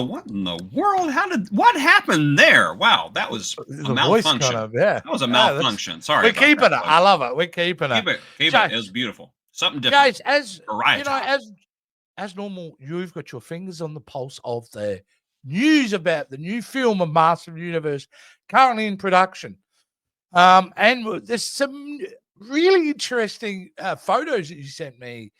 what in the world? What happened there? Wow, that was a malfunction. That was a malfunction. Sorry, we're keeping it. I love it. We're keeping it. Keep it. It was beautiful. Something different. Guys, as normal, you've got your fingers on the pulse of the news about the new film of Master of the Universe currently in production. And there's some really interesting photos that you sent me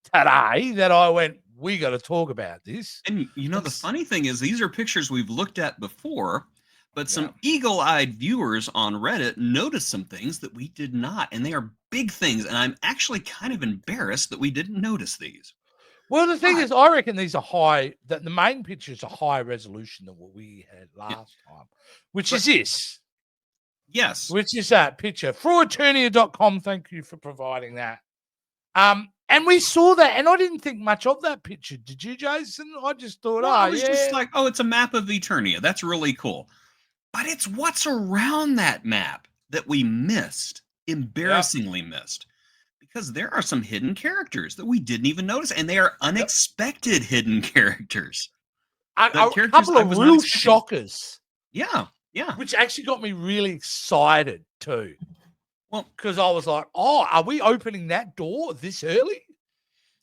today that I went, we got to talk about this. And the funny thing is, these are pictures we've looked at before, but some eagle-eyed viewers on Reddit noticed some things that we did not, and they are big things, and I'm actually kind of embarrassed that we didn't notice these. Well, the thing is, I reckon these are high, that the main picture is a higher resolution than what we had last time, which is this. Yes. Which is that picture. For Eternia.com, thank you for providing that. And we saw that, and I didn't think much of that picture. Did you, Jason? I just thought, I was just like, it's a map of Eternia. That's really cool. But it's what's around that map that we missed, embarrassingly missed. Because there are some hidden characters that we didn't even notice, and they are unexpected hidden characters. A couple of real shockers. Yeah. Which actually got me really excited too. Well, because I was like, are we opening that door this early?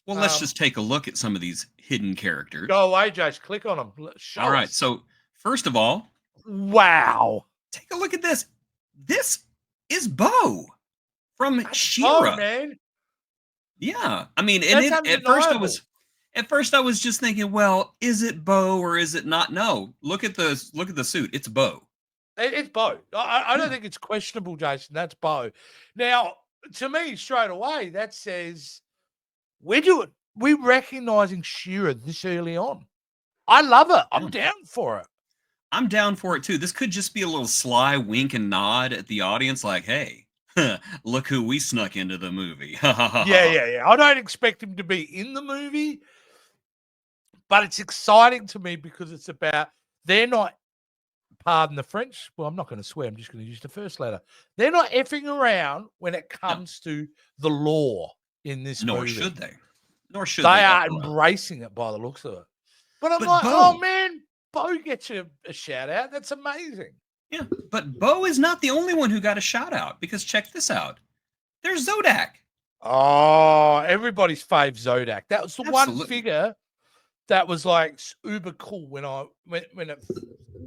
Well, let's just take a look at some of these hidden characters. Go away, Jace. Click on them. All right. So, first of all, wow. Take a look at this. This is Bo from She-Ra. Oh, man. Yeah. I mean, and at first I was just thinking, well, is it Bo or is it not? No. Look at the suit. It's Bo. It's Bo. I don't think it's questionable, Jason. That's Bo. Now, to me, straight away, that says we're recognizing She-Ra this early on. I love it. I'm down for it. I'm down for it too. This could just be a little sly wink and nod at the audience, like, hey, look who we snuck into the movie. Yeah. I don't expect him to be in the movie, but it's exciting to me because it's about, they're not, pardon the French, well, I'm not going to swear, I'm just going to use the first letter. They're not effing around when it comes to the law in this movie. Nor should they are embracing it by the looks of it. But I'm like, oh man, Bo gets a shout out. That's amazing. Yeah, but Bo is not the only one who got a shout out, because check this out. There's Zodak. Oh, everybody's fave Zodak. That was the one figure that was like uber cool when it,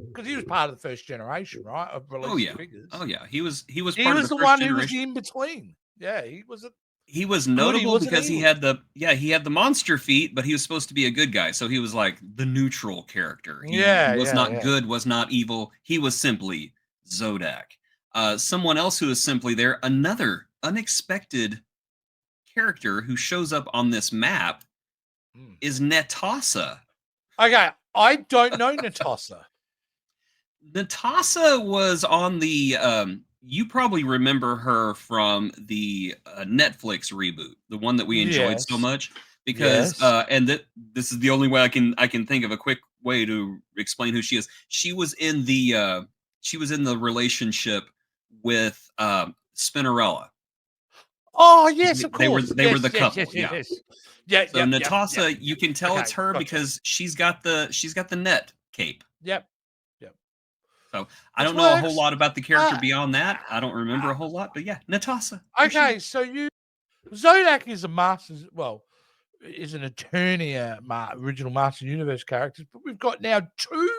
because he was part of the first generation, right? Of released figures. Oh yeah, he was part of the first one generation. Who was in between. Yeah, he was notable because he had the monster feet, but he was supposed to be a good guy, so he was like the neutral character. He was not good, was not evil. He was simply Zodak. Someone else who is simply there, another unexpected character who shows up on this map is Natasha. Okay, I don't know Natasha. Natasha was on the you probably remember her from the Netflix reboot, the one that we enjoyed so much, because and this is the only way I can think of a quick way to explain who she is. She was in the relationship with Spinnerella. Oh yes, of course. They were the couple. Yeah. So Natasha, you can tell it's her because she's got the net cape. Yep. So I don't know a whole lot about the character beyond that. I don't remember a whole lot, but yeah, Natasha. Okay, so Zodak is is an Eternia original Master Universe characters, but we've got now 2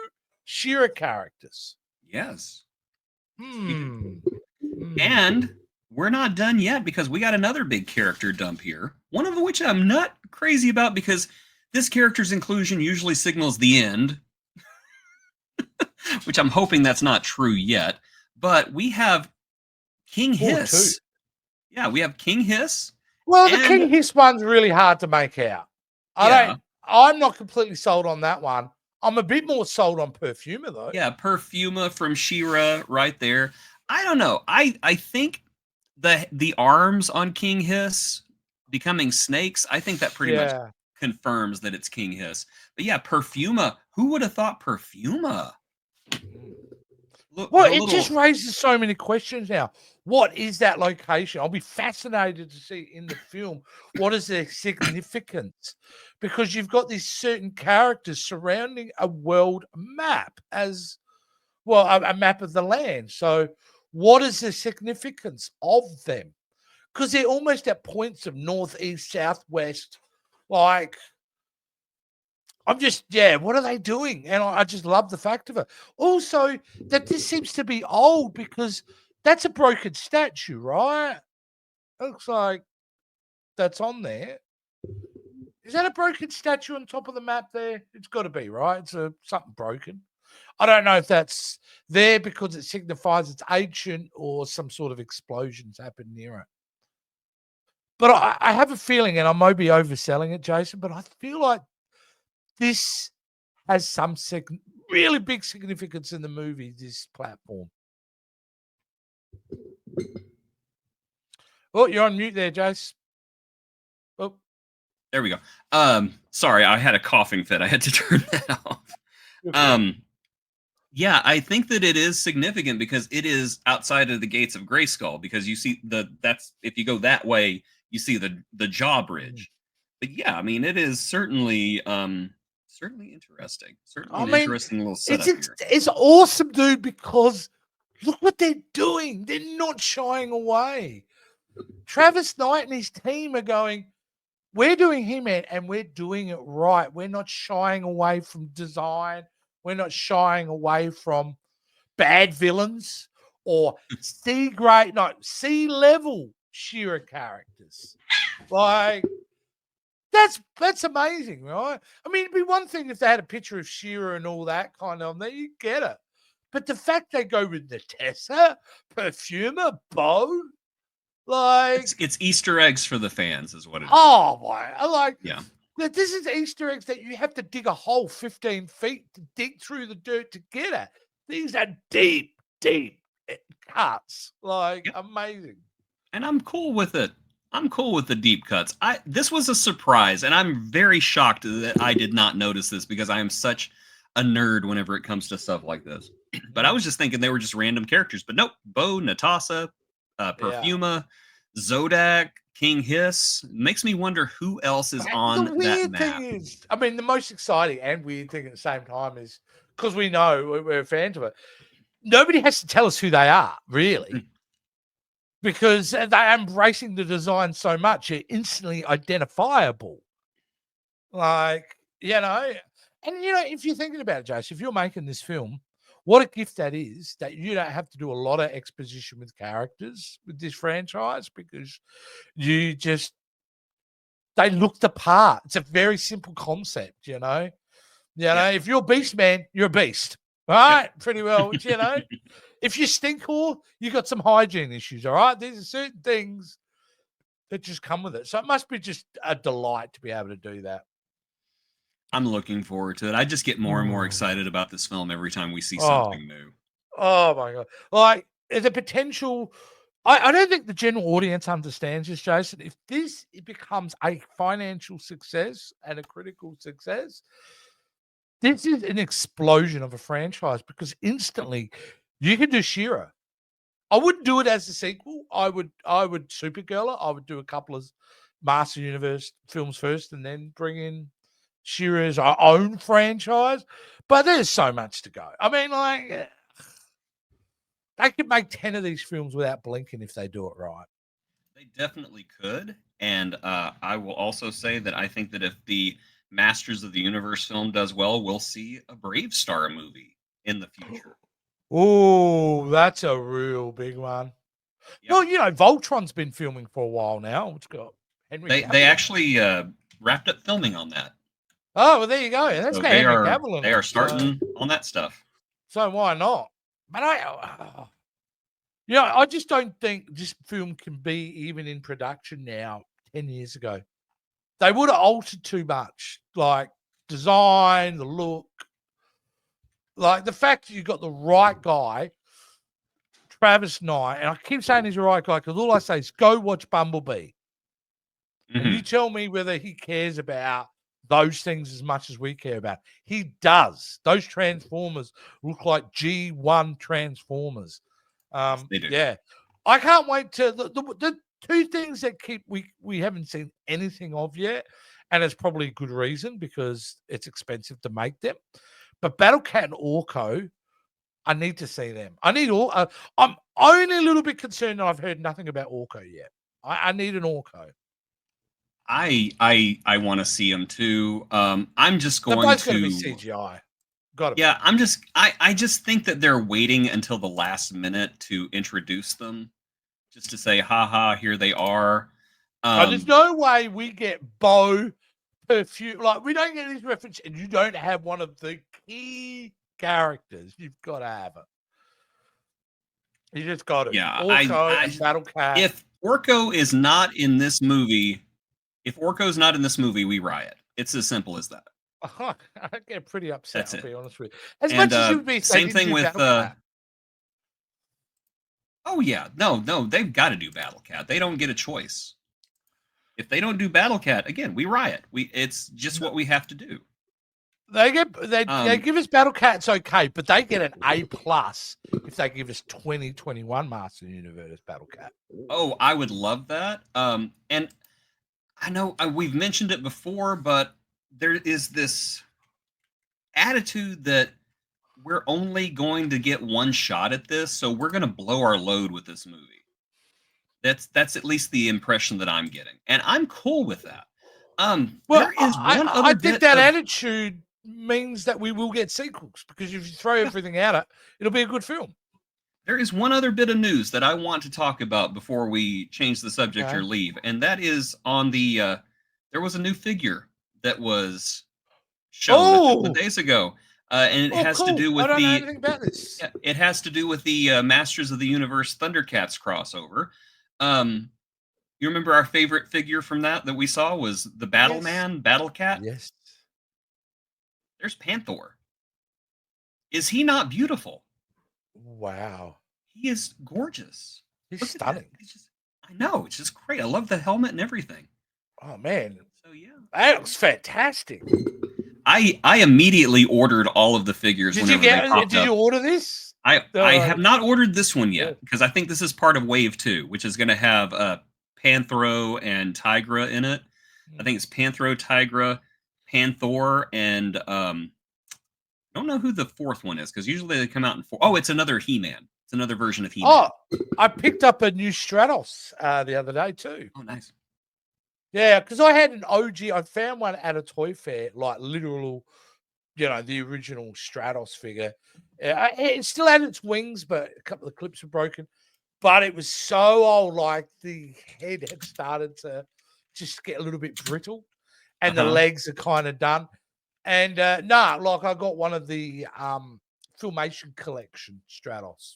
She-Ra characters. Yes. And we're not done yet, because we got another big character dump here. One of which I'm not crazy about, because this character's inclusion usually signals the end. Which I'm hoping that's not true yet. But we have King Hiss. Yeah, we have King Hiss. Well, the King Hiss one's really hard to make out. I'm not completely sold on that one. I'm a bit more sold on Perfuma, though. Yeah, Perfuma from She-Ra right there. I don't know. I think the arms on King Hiss becoming snakes, I think that pretty much confirms that it's King Hiss. But yeah, Perfuma. Who would have thought Perfuma? Well, it just raises so many questions now. What is that location? I'll be fascinated to see in the film what is their significance, because you've got these certain characters surrounding a world map as well, a map of the land. So, what is the significance of them? Because they're almost at points of north, east, south, west. Like, I'm just, what are they doing? And I just love the fact of it. Also, that this seems to be old, because that's a broken statue, right? It looks like that's on there. Is that a broken statue on top of the map there? It's got to be, right? It's something broken. I don't know if that's there because it signifies it's ancient or some sort of explosions happened near it. But I have a feeling, and I might be overselling it, Jason, but I feel like this has some really big significance in the movie, this platform. Oh, you're on mute there, Jace. Oh. There we go. Sorry, I had a coughing fit. I had to turn that off. Okay. Yeah, I think that it is significant because it is outside of the gates of Grayskull, because you see that's if you go that way, you see the jaw bridge. But yeah, I mean, it is certainly certainly interesting. Certainly an interesting little setup here. It's awesome, dude, because look what they're doing. They're not shying away. Travis Knight and his team are going, we're doing He-Man and we're doing it right. We're not shying away from design. We're not shying away from bad villains or C-level She-Ra characters. Like, that's amazing, right? I mean, it'd be one thing if they had a picture of She-Ra and all that kind of there, you get it. But the fact they go with Natasha, Perfumer, Bo, like it's Easter eggs for the fans, is what it is. Oh my! Yeah. This is Easter eggs that you have to dig a hole 15 feet to dig through the dirt to get at. These are deep, deep cuts. Like, amazing. And I'm cool with it. I'm cool with the deep cuts. This was a surprise, and I'm very shocked that I did not notice this, because I am such a nerd whenever it comes to stuff like this. But I was just thinking they were just random characters. But nope, Bo, Natasha, Perfuma, Zodak, King Hiss. Makes me wonder who else is on that map. The weird thing is, I mean, the most exciting and weird thing at the same time is, because we know we're fans of it, nobody has to tell us who they are, really. Because they're embracing the design so much, you're instantly identifiable. Like, and if you're thinking about it, Jace, if you're making this film, what a gift that is, that you don't have to do a lot of exposition with characters with this franchise, because they look the part. It's a very simple concept, if you're a beast man, you're a beast. All right, pretty well, If you stink whore, you got some hygiene issues, all right? These are certain things that just come with it. So it must be just a delight to be able to do that. I'm looking forward to it. I just get more and more excited about this film every time we see something new. Oh, my God. Like, the potential... I don't think the general audience understands this, Jason. If it becomes a financial success and a critical success, this is an explosion of a franchise, because instantly you can do She-Ra. I wouldn't do it as a sequel. I would Supergirl it. I would do a couple of Master Universe films first and then bring in She-Ra's own franchise. But there's so much to go. I mean, like, they could make 10 of these films without blinking if they do it right. They definitely could. And I will also say that I think that if the Masters of the Universe film does well, we'll see a Brave Star movie in the future. Oh, that's a real big one. Yep. Well, Voltron's been filming for a while now. It's got Henry Cavill. They actually wrapped up filming on that. Oh, well, there you go. That's got Henry Cavill in They are starting on that stuff. So why not? But I just don't think this film can be even in production now, 10 years ago. They would have altered too much, like design, the look. Like, the fact that you got the right guy, Travis Knight, and I keep saying he's the right guy because all I say is go watch Bumblebee. Mm-hmm. And you tell me whether he cares about those things as much as we care about. He does. Those Transformers look like G1 Transformers. They do. Yeah. I can't wait to the two things that we haven't seen anything of yet, and it's probably a good reason because it's expensive to make them. But Battlecat and Orko, I need to see them. I need all. I'm only a little bit concerned that I've heard nothing about Orko yet. I need an Orko. I want to see them too. I'm just going They're both going to be CGI. Yeah, I just think that they're waiting until the last minute to introduce them, just to say, haha, here they are. There's no way we get Bo perfume. Like, we don't get this reference, and you don't have one of the key characters. You've got to have it. You just got it. Yeah, Orko and Battlecat. If Orko is not in this movie, we riot. It's as simple as that. I get pretty upset. I'll be honest with you. As much as you'd be same thing with. Oh yeah, no, they've got to do Battlecat. They don't get a choice. If they don't do Battlecat, again, we riot. It's just what we have to do. They give us Battlecat, it's okay, but they get an A+ if they give us 2021 Master Universe Battlecat. Oh, I would love that. And I know we've mentioned it before, but there is this attitude that we're only going to get one shot at this, so we're going to blow our load with this movie. That's at least the impression that I'm getting, and I'm cool with that. Well, I think that attitude means that we will get sequels, because if you throw everything at it, it'll be a good film. There is one other bit of news that I want to talk about before we change the subject or leave, and that is on the there was a new figure that was shown a couple of days ago, and it has to do with I don't know anything about this. Yeah, it has to do with the Masters of the Universe ThunderCats crossover. You remember our favorite figure from that we saw was the Battleman, Battlecat? Yes. There's Panther. Is he not beautiful? Wow. He is gorgeous. He's stunning. I know. It's just great. I love the helmet and everything. Oh, man. So, yeah. That looks fantastic. I immediately ordered all of the figures. Did you order this? I have not ordered this one yet, because I think this is part of Wave 2, which is going to have Panthro and Tigra in it. I think it's Panthro, Tigra, Panther, and I don't know who the fourth one is, because usually they come out in four. Oh, it's another He-Man. It's another version of He-Man. Oh, I picked up a new Stratos the other day too. Oh, nice. Yeah, because I had an OG. I found one at a toy fair, like literal, the original Stratos figure. It still had its wings, but a couple of clips were broken. But it was so old, like the head had started to just get a little bit brittle, and the legs are kind of done. And I got one of the Filmation collection Stratos.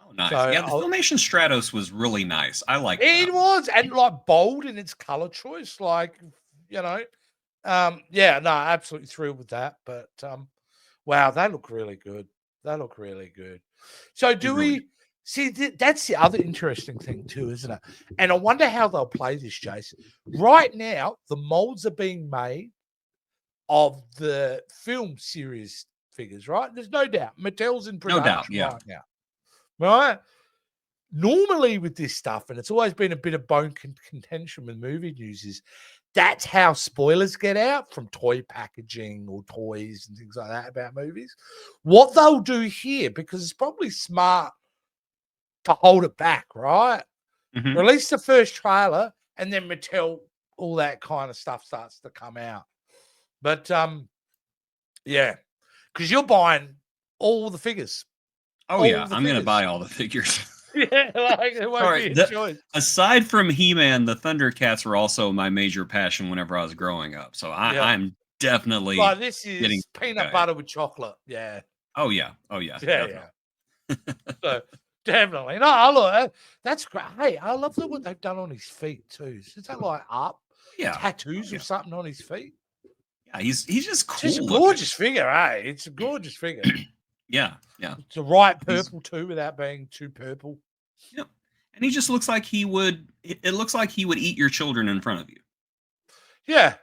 Oh, nice. So the Filmation Stratos was really nice. I like it. It was, and like bold in its color choice, absolutely thrilled with that. But wow, they look really good. So do we see? That's the other interesting thing too, isn't it? And I wonder how they'll play this, Jason. Right now, the molds are being made of the film series figures, right? There's no doubt. Mattel's in production right now. Right? Normally with this stuff, and it's always been a bit of bone contention with movie news, is that's how spoilers get out from toy packaging or toys and things like that about movies. What they'll do here, because it's probably smart to hold it back, right? Mm-hmm. Release the first trailer, and then Mattel, all that kind of stuff starts to come out. But because you're buying all the figures. Oh yeah, I'm going to buy all the figures. Yeah, it won't be a choice. Aside from He-Man, the ThunderCats were also my major passion whenever I was growing up. So I'm definitely. Well, this is peanut butter with chocolate. Yeah. Oh yeah. Yeah. So definitely. No, look, that's great. Hey, I love what they've done on his feet too. Is that like tattoos or something on his feet? Yeah, he's just cool. It's a gorgeous figure, hey? It's a gorgeous figure. Yeah. It's the right purple too, without being too purple. Yeah, and he just looks like he would. It looks like he would eat your children in front of you. Yeah,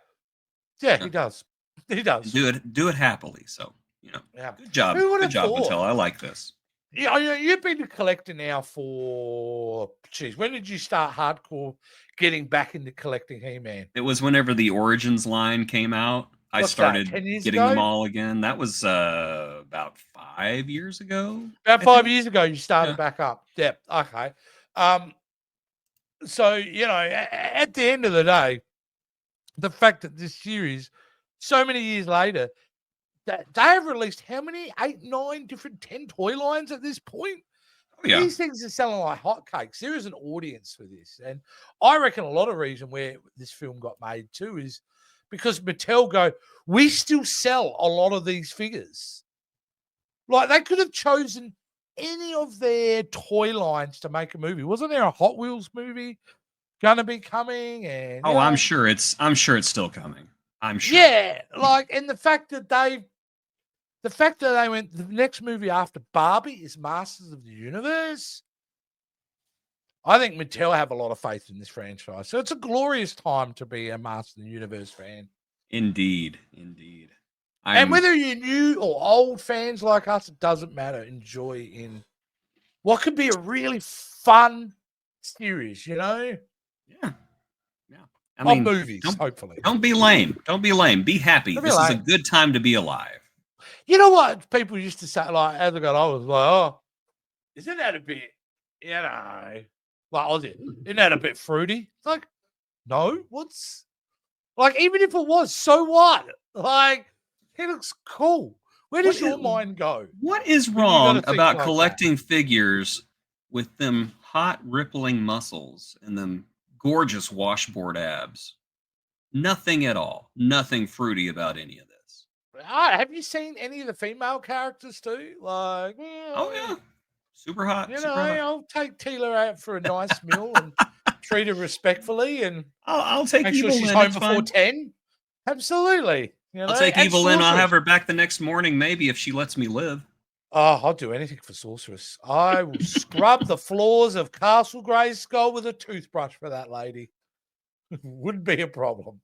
Yeah, he does. He does. Do it happily. So, Yeah. Good job. Good job, Mattel. I like this. Yeah, you've been collecting now for, when did you start hardcore getting back into collecting He-Man? It was whenever the Origins line came out. I started 10 years getting ago? them all again. That was about 5 years ago. About 5 years ago, you started back up. Yeah. Okay. So, at the end of the day, the fact that this series, so many years later, that they have released how many? 8, 9 different 10 toy lines at this point? Oh, yeah. These things are selling like hotcakes. There is an audience for this. And I reckon a lot of reason where this film got made too is because Mattel go, we still sell a lot of these figures. Like, they could have chosen any of their toy lines to make a movie. Wasn't there a Hot Wheels movie gonna be coming? And I'm sure it's still coming. I'm sure. Yeah, and the fact that they went, the next movie after Barbie is Masters of the Universe. I think Mattel have a lot of faith in this franchise. So it's a glorious time to be a Masters of the Universe fan. Indeed. And whether you're new or old fans like us, it doesn't matter. Enjoy in what could be a really fun series, Yeah. I mean, movies, hopefully. Don't be lame. Be happy. This is a good time to be alive. You know what people used to say, as I got older, isn't that a bit, isn't that a bit fruity? It's like, no, even if it was, so what? He looks cool. Where does your mind go? What is wrong about collecting figures with them hot, rippling muscles and them gorgeous washboard abs? Nothing at all. Nothing fruity about any of this. Have you seen any of the female characters too? Oh yeah, super hot. I'll take Tila out for a nice meal and treat her respectfully, and I'll take make sure she's home before 10. Absolutely. I'll take Evil in. I'll have her back the next morning, maybe, if she lets me live. Oh, I'll do anything for Sorceress. I will scrub the floors of Castle Grayskull with a toothbrush for that lady. Wouldn't be a problem.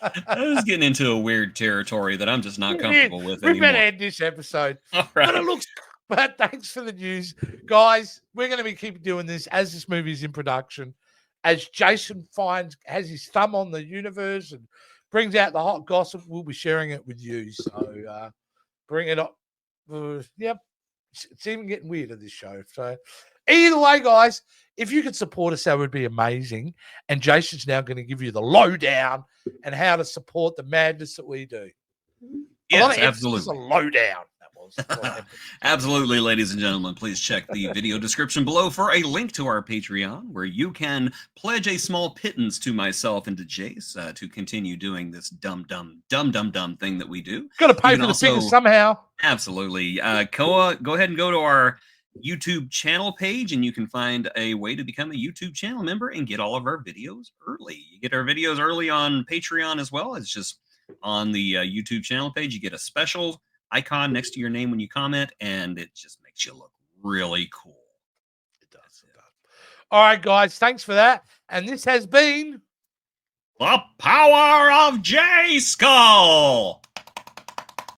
I was getting into a weird territory that I'm just not comfortable with anymore. We better end this episode. All right. But thanks for the news. Guys, we're going to keep doing this as this movie is in production. As Jason has his thumb on the universe and brings out the hot gossip, we'll be sharing it with you. So bring it up. Yep. It's even getting weird at this show. So either way, guys, if you could support us, that would be amazing. And Jason's now going to give you the lowdown and how to support the madness that we do. Yes, absolutely. A lowdown. Absolutely, ladies and gentlemen. Please check the video description below for a link to our Patreon, where you can pledge a small pittance to myself and to Jace to continue doing this dumb thing that we do. Got to pay for the figures somehow. Absolutely. Go ahead and go to our YouTube channel page, and you can find a way to become a YouTube channel member and get all of our videos early. You get our videos early on Patreon as well. It's just on the YouTube channel page. You get a special icon next to your name when you comment, and it just makes you look really cool. It does. All right, guys, thanks for that. And this has been the Power of Jayskull.